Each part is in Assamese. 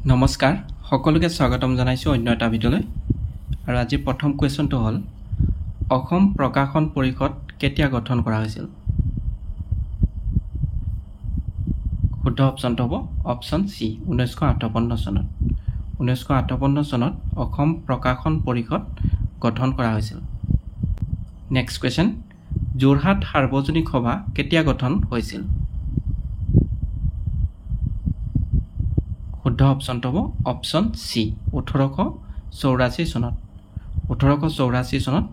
নমস্কাৰ সকলোকে স্বাগতম জনাইছো অন্য এটা ভিডিঅলৈ আৰু আজি প্ৰথম কোৱেশ্চনটো হ'ল অসম প্ৰকাশন পৰিষদ কেতিয়া গঠন কৰা হৈছিল শুদ্ধ অপচনটো হ'ব অপচন সি 1958 চনত 1958 চনত অসম প্ৰকাশন পৰিষদ গঠন কৰা হৈছিল নেক্সট কোৱেশ্চন যোৰহাট সাৰ্বজনিক সভা কেতিয়া গঠন হৈছিল শুদ্ধ অপচনটো হ'ব অপচন সি 1884 চনত 1884 চনত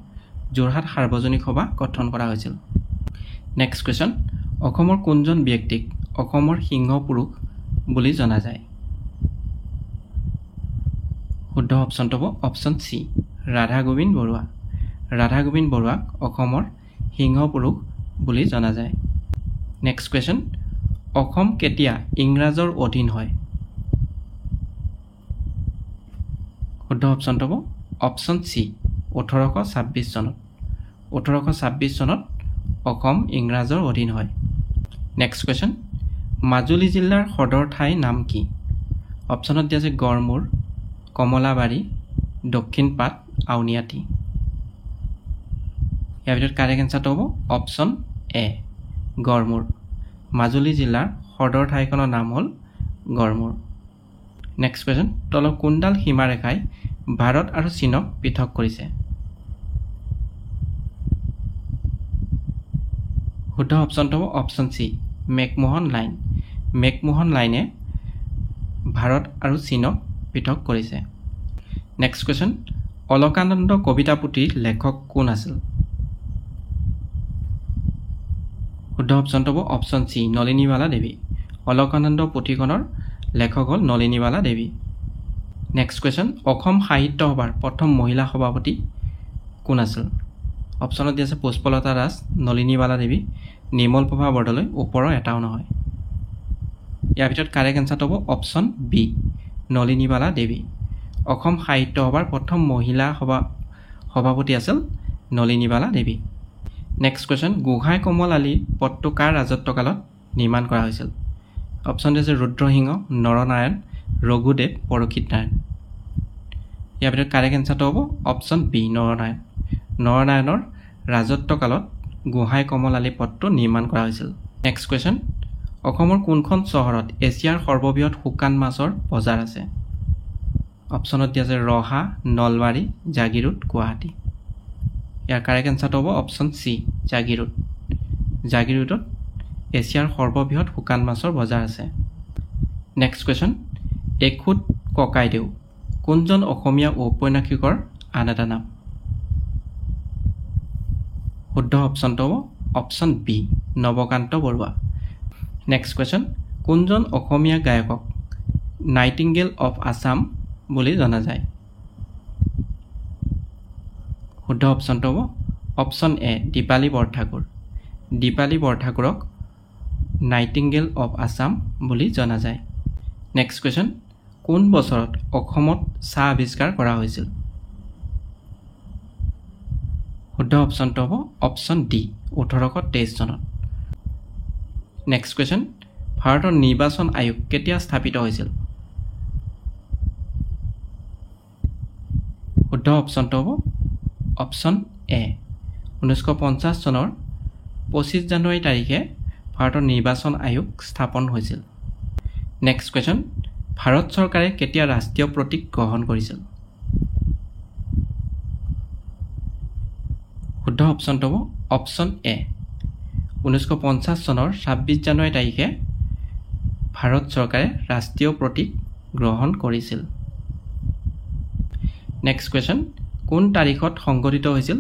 যোৰহাট সাৰ্বজনিক সভা গঠন কৰা হৈছিল নেক্সট কোৱেশ্চন অসমৰ কোনজন ব্যক্তিক অসমৰ সিংহ পুৰুষ বুলি জনা যায় শুদ্ধ অপচনটো হ'ব অপচন সি ৰাধা গোবিন্দ বৰুৱাক অসমৰ সিংহ পুৰুষ বুলি জনা যায় নেক্সট কোৱেশ্চন অসম কেতিয়া ইংৰাজৰ অধীন হয় শুদ্ধ অপচনটো হ'ব অপচন সি 1826 চনত 1826 চনত অসম ইংৰাজৰ অধীন হয় নেক্সট কোৱেশ্চন মাজুলী জিলাৰ সদৰ ঠাই নাম কি অপচনত দিয়া আছে গড়মূৰ কমলাবাৰী দক্ষিণপাট আউনিআটি ইয়াৰ ভিতৰত কাৰেক্ট এনসাৰটো হ'ব অপচন এ গড়মূৰ মাজুলী জিলাৰ সদৰ ঠাইখনৰ নাম হ'ল গড়মূৰ নেক্সট কোৱেশ্চন তলৰ কোনডাল সীমাৰেখাই ভাৰত আৰু চীনক পৃথক কৰিছে শুদ্ধ অপচনটো হ'ব অপচন সি মেকমোহন লাইনে ভাৰত আৰু চীনক পৃথক কৰিছে নেক্সট কোৱেশ্চন অলকানন্দ কবিতা পুথিৰ লেখক কোন আছিল শুদ্ধ অপচনটো হ'ব অপচন সি নলিনীবালা দেৱী অলকানন্দ পুথিখনৰ লেখক হ'ল নলিনীবালা দেৱী নেক্সট কোৱেশ্চন অসম সাহিত্য সভাৰ প্ৰথম মহিলা সভাপতি কোন আছিল অপচনত দিয়া আছে পুষ্পলতা দাস নলিনীবালা দেৱী নিৰ্মলপ্ৰভা বৰদলৈ ওপৰৰ এটাও নহয় ইয়াৰ ভিতৰত কাৰেক্ট এনসাৰটো হ'ব অপচন বি নলিনীবালা দেৱী অসম সাহিত্য সভাৰ প্ৰথম মহিলা সভাপতি আছিল নলিনীবালা দেৱী নেক্সট কোৱেশ্চন গোহাঁই কমল আলি পথটো কাৰ ৰাজত্বকালত নিৰ্মাণ কৰা হৈছিল অপচন আছে ৰুদ্ৰসিংহ নৰনাৰায়ণ ৰঘুদেৱ পৰক্ষিত নাৰায়ণ ইয়াৰ ভিতৰত কাৰেক্ট এনসাৰটো হ'ব অপচন বি নৰনাৰায়ণৰ ৰাজত্বকালত গোহাঁই কমল আলি পথটো নিৰ্মাণ কৰা হৈছিল নেক্সট কোৱেশ্চন অসমৰ কোনখন চহৰত এছিয়াৰ সৰ্ববৃহৎ শুকান মাছৰ বজাৰ আছে অপচনত দিয়া আছে ৰহা নলবাৰী জাগিৰোড গুৱাহাটী ইয়াৰ কাৰেক্ট এনসাৰটো হ'ব অপচন চি জাগিৰোডত এছিয়াৰ সৰ্ববৃহৎ শুকান মাছৰ বজাৰ আছে নেক্সট কোৱেশ্চন এখুত ককাইদেউ কোনজন অসমীয়া ঔপন্যাসিকৰ আন এটা নাম শুদ্ধ অপচনটো হ'ব অপচন B Nabakanta Barua next question কোনজন অসমীয়া গায়কক নাইটিংগেল অফ আছাম বুলি জনা যায় শুদ্ধ অপচনটো হ'ব অপচন এ দীপালী বৰঠাকুৰক নাইটিংগেল অফ আছাম বুলি জনা যায় নেক্সট কোৱেশ্চন কোন বছৰত অসমত চাহ আৱিষ্কাৰ কৰা হৈছিল শুদ্ধ অপচনটো হ'ব অপচন ডি 1823 চনত নেক্সট কোৱেশ্চন ভাৰতৰ নিৰ্বাচন আয়োগ কেতিয়া স্থাপিত হৈছিল শুদ্ধ অপচনটো হ'ব অপচন এ 1950 চনৰ 25 জানুৱাৰী তাৰিখে ভাৰতৰ নিৰ্বাচন আয়োগ স্থাপন হৈছিল নেক্সট কোৱেশ্চন ভাৰত চৰকাৰে কেতিয়া ৰাষ্ট্ৰীয় প্ৰতীক গ্ৰহণ কৰিছিল শুদ্ধ অপচনটো হ'ব অপচন এ 1950 চনৰ 26 জানুৱাৰী তাৰিখে ভাৰত চৰকাৰে ৰাষ্ট্ৰীয় প্ৰতীক গ্ৰহণ কৰিছিল নেক্সট কোৱেশ্চন কোন তাৰিখত সংঘটিত হৈছিল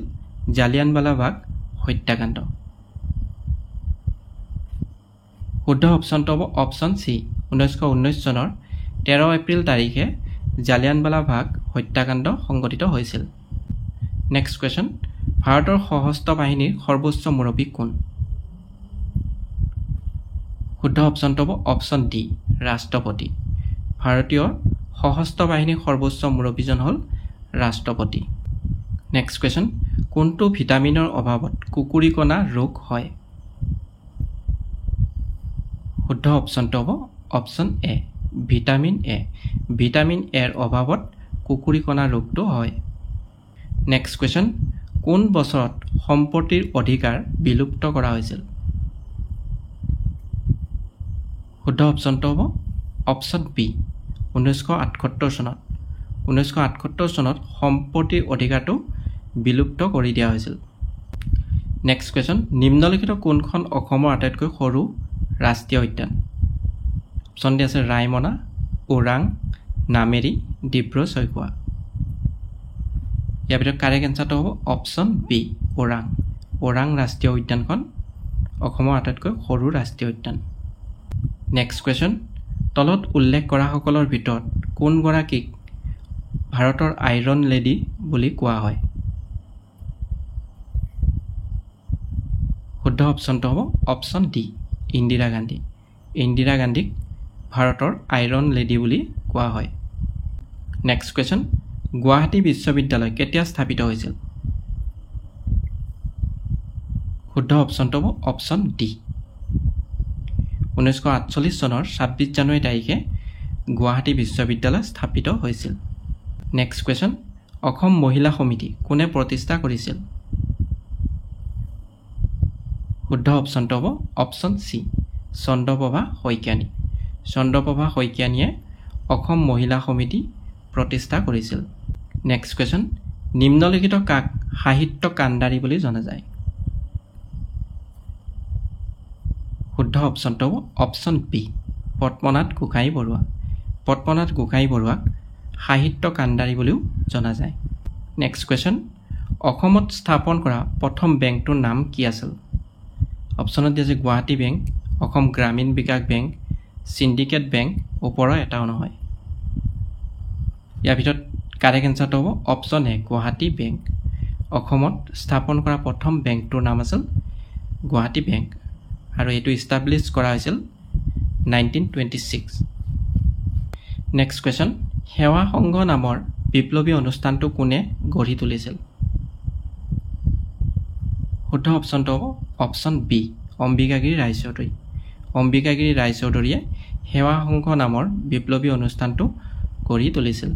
জালিয়ানৱালাবাগ হত্যাকাণ্ড শুদ্ধ অপচনটো হ'ব অপচন সি 1919 চনৰ 13 এপ্ৰিল তাৰিখে জালিয়ানৱালাবাগ হত্যাকাণ্ড সংঘটিত হৈছিল নেক্সট কোৱেশ্চন ভাৰতৰ সশস্ত্ৰ বাহিনীৰ সৰ্বোচ্চ মুৰব্বী কোন শুদ্ধ অপচনটো হ'ব অপচন ডি ৰাষ্ট্ৰপতি ভাৰতীয় সশস্ত্ৰ বাহিনীৰ সৰ্বোচ্চ মুৰব্বীজন হ'ল ৰাষ্ট্ৰপতি নেক্সট কোৱেশ্চন কোনটো ভিটামিনৰ অভাৱত কুকুৰিকণা ৰোগ হয় শুদ্ধ অপচনটো হ'ব অপচন এ ভিটামিন এ ভিটামিন এৰ অভাৱত কুকুৰিকণা ৰোগটো হয়। নেক্সট কুৱেশ্যন, কোন বছৰত সম্পত্তিৰ অধিকাৰ বিলুপ্ত কৰা হৈছিল? শুদ্ধ অপশ্যনটো হ'ব অপশ্যন বি 1978 চনত। 1978 চনত সম্পত্তিৰ অধিকাৰটো বিলুপ্ত কৰি দিয়া হৈছিল। নেক্সট কুৱেশ্যন, নিম্নলিখিত কোনখন অসমৰ আটাইতকৈ সৰু ৰাষ্ট্ৰীয় উদ্যান? অপশ্যন ডি আছে ৰায়মনা, ওৰাং, নামেৰি, ডিব্ৰু-চৈখোৱা। ইয়াৰ ভিতৰত কাৰেক্ট এনচাৰটো হ'ব অপশ্যন বি ওৰাং। ওৰাং ৰাষ্ট্ৰীয় উদ্যানখন অসমৰ আটাইতকৈ সৰু ৰাষ্ট্ৰীয় উদ্যান। নেক্সট কুৱেশ্যন, তলত উল্লেখ কৰাসকলৰ ভিতৰত কোনগৰাকীক ভাৰতৰ আইৰণ লেডি বুলি কোৱা হয়? শুদ্ধ অপশ্যনটো হ'ব অপশ্যন ডি ইন্দিৰা গান্ধী। ইন্দিৰা গান্ধীক ভাৰতৰ আইৰণ লেডি বুলি কোৱা হয়। নেক্সট কুৱেশ্যন, গুৱাহাটী বিশ্ববিদ্যালয় কেতিয়া স্থাপিত হৈছিল? শুদ্ধ অপশ্যনটো হ'ব অপশ্যন ডি 1948 চনৰ 26 জানুৱাৰী তাৰিখে গুৱাহাটী বিশ্ববিদ্যালয় স্থাপিত হৈছিল। নেক্সট কুৱেশ্যন, অসম মহিলা সমিতি কোনে প্ৰতিষ্ঠা কৰিছিল? শুদ্ধ অপশ্যনটো হ'ব অপশ্যন চি চন্দ্ৰপ্ৰভা শইকীয়ানী। চন্দ্ৰপ্ৰভা শইকীয়ানীয়ে অসম মহিলা সমিতি প্ৰতিষ্ঠা কৰিছিল। নেক্সট কুৱেশ্যন, নিম্নলিখিত কাক সাহিত্য কাণ্ডাৰী বুলি জনা যায়? শুদ্ধ অপশ্যনটো হ'ব অপশ্যন বি পদ্মনাথ গোহাঁই বৰুৱা। পদ্মনাথ গোহাঁই বৰুৱাক সাহিত্য কাণ্ডাৰী বুলিও জনা যায়। নেক্সট কুৱেশ্যন, অসমত স্থাপন কৰা প্ৰথম বেংকটোৰ নাম কি আছিল? অপশ্যনত দিয়া আছে গুৱাহাটী বেংক, অসম গ্ৰামীণ বিকাশ বেংক, চিণ্ডিকেট বেংক, ওপৰৰ এটাও নহয়। ইয়াৰ ভিতৰত কাৰেক্ট এনচাৰটো হ'ব অপশ্যন এ গুৱাহাটী বেংক। অসমত স্থাপন কৰা প্ৰথম বেংকটোৰ নাম আছিল গুৱাহাটী বেংক আৰু এইটো ইষ্টাব্লিছ কৰা হৈছিল 1926। নেক্সট কুৱেশ্যন, সেৱা সংঘ নামৰ বিপ্লৱী অনুষ্ঠানটো কোনে গঢ়ি তুলিছিল? শুদ্ধ অপশ্যনটো হ'ব অপশ্যন বি অম্বিকাগিৰি ৰায়চৌধুৰী। অম্বিকাগিৰি ৰায়চৌধুৰীয়ে সেৱা সংঘ নামৰ বিপ্লৱী অনুষ্ঠানটো গঢ়ি তুলিছিল।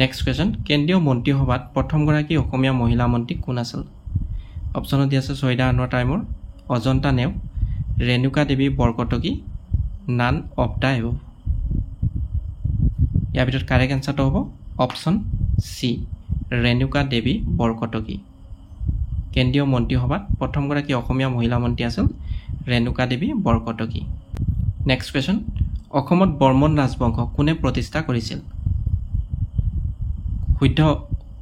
নেক্সট কুৱেশ্যন, কেন্দ্ৰীয় মন্ত্ৰীসভাত প্ৰথমগৰাকী অসমীয়া মহিলা মন্ত্ৰী কোন আছিল? অপশ্যনত দিয়া আছে Syeda Anowara Taimur, Ajanta Neog, Renuka Devi Barkataki, none of the above. ইয়াৰ ভিতৰত কাৰেক্ট এনচাৰটো হ'ব অপশ্যন চি ৰেণুকা দেৱী বৰকটকী। কেন্দ্ৰীয় মন্ত্ৰীসভাত প্ৰথমগৰাকী অসমীয়া মহিলা মন্ত্ৰী আছিল ৰেণুকা দেৱী বৰকটকী। নেক্সট কুৱেশ্যন, অসমত বৰ্মন ৰাজবংশ কোনে প্ৰতিষ্ঠা কৰিছিল? শুদ্ধ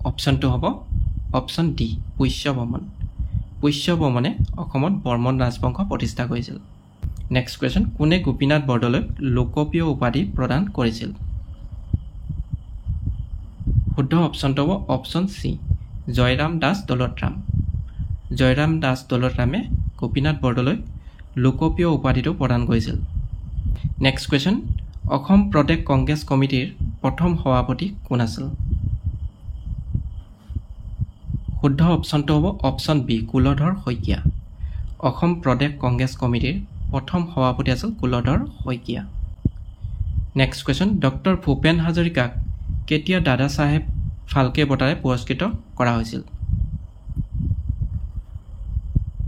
অপশ্যনটো হ'ব অপশ্যন ডি পুষ্যবৰ্মন। পুষ্যবৰ্মনে অসমত বৰ্মন ৰাজবংশ প্ৰতিষ্ঠা কৰিছিল। নেক্সট কুৱেশ্যন, কোনে গোপীনাথ বৰদলৈক লোকপ্ৰিয় উপাধি প্ৰদান কৰিছিল? শুদ্ধ অপশ্যনটো হ'ব অপশ্যন চি জয়ৰাম দাস দৌলতৰাম। জয়ৰাম দাস দৌলতৰামে গোপীনাথ বৰদলৈক লোকপ্ৰিয় উপাধিটো প্ৰদান কৰিছিল। নেক্সট কুৱেশ্যন, অসম প্ৰদেশ কংগ্ৰেছ কমিটিৰ প্ৰথম সভাপতি কোন আছিল? শুদ্ধ অপশ্যনটো হ'ব অপশ্যন বি কুলধৰ শইকীয়া। অসম প্ৰদেশ কংগ্ৰেছ কমিটিৰ প্ৰথম সভাপতি আছিল Kuladhar Saikia. Next question, doctor Bhupen হাজৰিকাক কেতিয়া দাদা চাহেব ফাল্কে বঁটাৰে পুৰস্কৃত কৰা হৈছিল?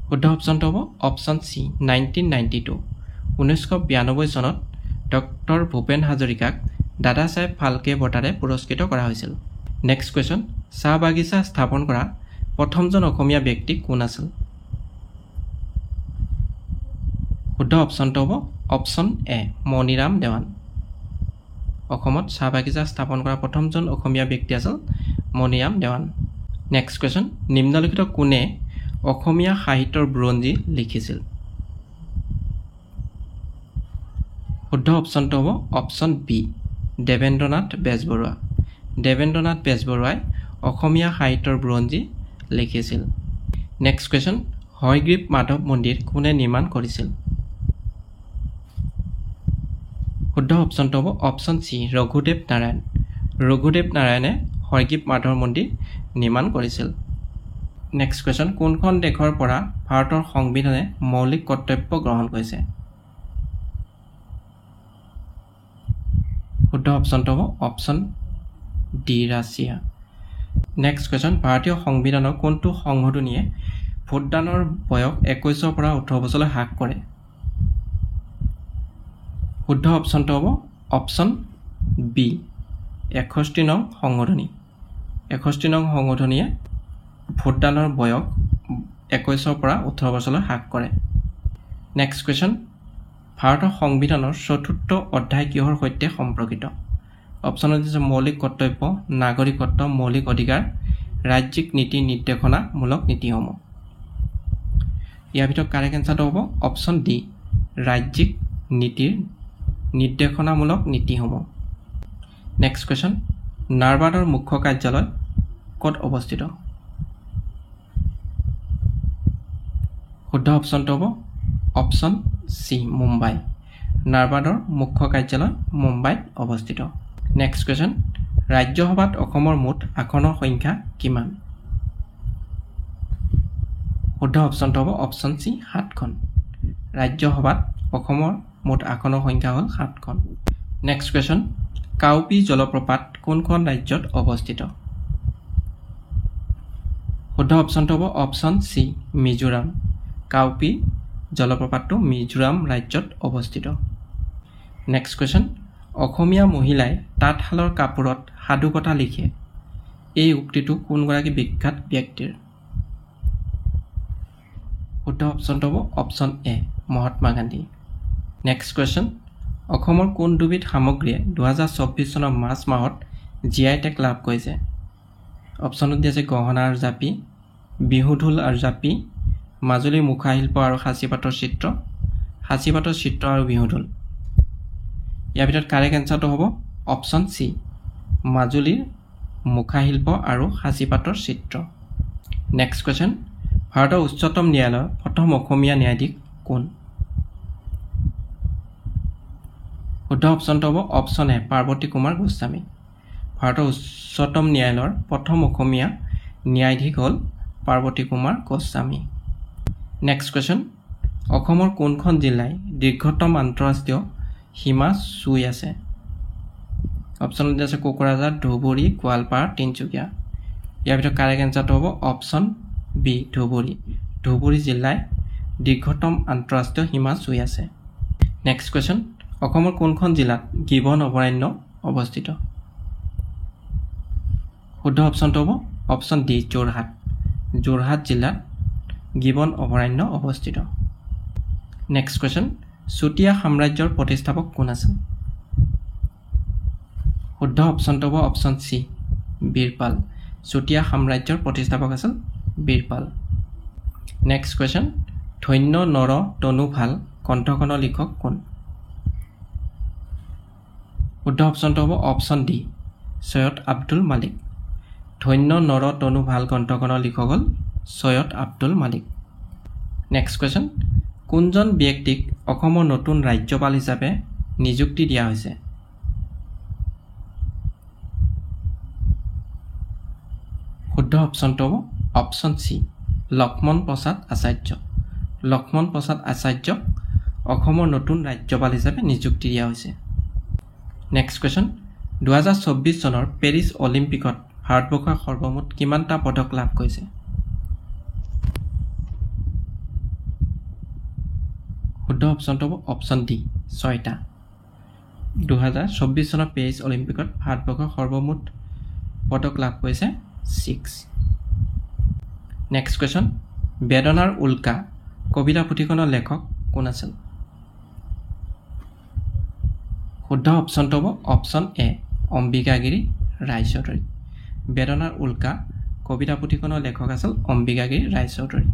শুদ্ধ অপশ্যনটো হ'ব অপশ্যন চি 1992। 1992 চনত ডক্টৰ ভূপেন হাজৰিকাক দাদা চাহেব ফাল্কে বঁটাৰে পুৰস্কৃত কৰা হৈছিল। নেক্সট কুৱেশ্যন, চাহ বাগিচা স্থাপন কৰা প্ৰথমজন অসমীয়া ব্যক্তি কোন আছিল? শুদ্ধ অপশ্যনটো হ'ব অপশ্যন এ মণিৰাম দেৱান। অসমত চাহ বাগিচা স্থাপন কৰা প্ৰথমজন অসমীয়া ব্যক্তি আছিল মণিৰাম দেৱান। নেক্সট কুৱেশ্যন, নিম্নলিখিত কোনে অসমীয়া সাহিত্যৰ বুৰঞ্জী লিখিছিল? শুদ্ধ অপশ্যনটো হ'ব অপশ্যন বি দেৱেন্দ্ৰনাথ বেজবৰুৱা। দেৱেন্দ্ৰনাথ বেজবৰুৱাই অসমীয়া সাহিত্যৰ বুৰঞ্জী লিখিছিল। নেক্সট কুৱেশ্যন, হয়গ্ৰীৱ মাধৱ মন্দিৰ কোনে নিৰ্মাণ কৰিছিল? শুদ্ধ অপশ্যনটো হ'ব অপশ্যন চি ৰঘুদেৱ নাৰায়ণ। ৰঘুদেৱ নাৰায়ণে হয়গ্ৰীৱ মাধৱ মন্দিৰ নিৰ্মাণ কৰিছিল। নেক্সট কুৱেশ্যন, কোনখন দেশৰ পৰা ভাৰতৰ সংবিধানে মৌলিক কৰ্তব্য গ্ৰহণ কৰিছে? শুদ্ধ অপশ্যনটো হ'ব option D Russia next question ভাৰতীয় সংবিধানৰ কোনটো সংশোধনীয়ে ভোটদানৰ বয়স 21 পৰা 18 বছৰলৈ হ্ৰাস কৰে শুদ্ধ অপশ্যনটো হ'ব অপশ্যন বি 61 নং সংশোধনী 61 নং সংশোধনীয়ে ভোটদানৰ বয়স 21 পৰা 18 বছৰলৈ হ্ৰাস কৰে নেক্সট কুৱেশ্যন ভাৰতৰ সংবিধানৰ চতুৰ্থ অধ্যায় কিহৰ সৈতে সম্পৰ্কিত অপশ্যনত আছে মৌলিক কৰ্তব্য নাগৰিকত্ব মৌলিক অধিকাৰ ৰাজ্যিক নীতি নিৰ্দেশনামূলক নীতিসমূহ ইয়াৰ ভিতৰত কাৰেক্ট এনসাৰটো হ'ব অপশ্যন ডি ৰাজ্যিক নীতিৰ নিৰ্দেশনামূলক নীতিসমূহ নেক্সট কুৱেশ্যন নাৰবাৰ্ডৰ মুখ্য কাৰ্যালয় ক'ত অৱস্থিত শুদ্ধ অপশ্যনটো হ'ব অপশ্যন চি মুম্বাই নাৰবাৰ্ডৰ মুখ্য কাৰ্যালয় মুম্বাইত অৱস্থিত নেক্সট কুৱেশ্যন ৰাজ্যসভাত অসমৰ মুঠ আসনৰ সংখ্যা কিমান শুদ্ধ অপশ্যনটো হ'ব অপশ্যন চি 7খন ৰাজ্যসভাত অসমৰ মুঠ আসনৰ সংখ্যা হ'ল 7খন নেক্সট কুৱেশ্যন কাউপি জলপ্ৰপাত কোনখন ৰাজ্যত অৱস্থিত শুদ্ধ অপশ্যনটো হ'ব অপশ্যন চি মিজোৰাম কাউপি জলপ্ৰপাতটো মিজোৰাম ৰাজ্যত অৱস্থিত নেক্সট কুৱেশ্যন অসমীয়া মহিলাই তাঁতশালৰ কাপোৰত সাধুকথা লিখে এই উক্তিটো কোনগৰাকী বিখ্যাত ব্যক্তিৰ শুদ্ধ অপশ্যনটো হ'ব option A Mahatma Gandhi next question অসমৰ কোন দুবিধ সামগ্ৰীয়ে 2024 চনৰ মাৰ্চ মাহত জিআই টেগ লাভ কৰিছে অপশ্যনত দিয়া আছে গহনা আৰু জাপি বিহুঢোল আৰু জাপি মাজুলীৰ মুখাশিল্প আৰু সাঁচিপাতৰ চিত্ৰ আৰু বিহুঢোল ইয়াৰ ভিতৰত কাৰেক্ট এনসাৰটো হ'ব অপশ্যন চি মাজুলীৰ মুখাশিল্প আৰু সাঁচিপাতৰ চিত্ৰ নেক্সট কুৱেশ্যন ভাৰতৰ উচ্চতম ন্যায়ালয়ৰ প্ৰথম অসমীয়া ন্যায়াধীশ কোন শুদ্ধ অপশ্যনটো হ'ব অপশ্যন এ পাৰ্বতী কুমাৰ গোস্বামী ভাৰতৰ উচ্চতম ন্যায়ালয়ৰ প্ৰথম অসমীয়া ন্যায়াধীশ হ'ল পাৰ্বতী কুমাৰ গোস্বামী নেক্সট কুৱেশ্যন অসমৰ কোনখন জিলাই দীৰ্ঘতম আন্তঃৰাষ্ট্ৰীয় সীমা চুই আছে অপশ্যনত আছে কোকৰাঝাৰ ধুবুৰী গোৱালপাৰা তিনিচুকীয়া ইয়াৰ ভিতৰত কাৰেক্ট এনসাৰটো হ'ব অপশ্যন বি ধুবুৰী জিলাই দীৰ্ঘতম আন্তঃৰাষ্ট্ৰীয় সীমা চুই আছে নেক্সট কুৱেশ্যন অসমৰ কোনখন জিলাত গিবন অভয়াৰণ্য অৱস্থিত শুদ্ধ অপশ্যনটো হ'ব অপশ্যন ডি যোৰহাট জিলাত গিবন অভয়াৰণ্য অৱস্থিত নেক্সট কুৱেশ্যন চুতীয়া সাম্ৰাজ্যৰ প্ৰতিষ্ঠাপক কোন আছিল শুদ্ধ অপশ্যনটো হ'ব অপশ্যন চি বীৰপাল চুতীয়া সাম্ৰাজ্যৰ প্ৰতিষ্ঠাপক আছিল বীৰপাল নেক্সট কুৱেশ্যন ধন্য নৰ তনু ভাল গ্ৰন্থখনৰ লিখক কোন শুদ্ধ অপশ্যনটো হ'ব অপশ্যন ডি সৈয়দ আব্দুল মালিক ধন্য নৰ তনু ভাল গ্ৰন্থখনৰ লিখক হ'ল সৈয়দ আব্দুল মালিক নেক্সট কুৱেশ্যন কোনজন ব্যক্তিক অসমৰ নতুন ৰাজ্যপাল হিচাপে নিযুক্তি দিয়া হৈছে শুদ্ধ অপশ্যনটো হ'ব অপশ্যন চি লক্ষ্মণ প্ৰসাদ আচাৰ্যক অসমৰ নতুন ৰাজ্যপাল হিচাপে নিযুক্তি দিয়া হৈছে নেক্সট কুৱেশ্যন 2024 চনৰ পেৰিছ অলিম্পিকত ভাৰতবৰ্ষই সৰ্বমুঠ কিমানটা পদক লাভ কৰিছে শুদ্ধ অপশ্যনটো হ'ব অপশ্যন ডি 6টা 2024 চনৰ পেৰিছ অলিম্পিকত ভাৰতবৰ্ষই সৰ্বমুঠ পদক লাভ কৰিছে 6 নেক্সট কুৱেশ্যন বেদনাৰ উল্কা কবিতা পুথিখনৰ লেখক কোন আছিল শুদ্ধ অপশ্যনটো হ'ব অপশ্যন এ অম্বিকাগিৰি ৰায়চৌধুৰী বেদনাৰ উল্কা কবিতা পুথিখনৰ লেখক আছিল অম্বিকাগিৰি ৰায়চৌধুৰী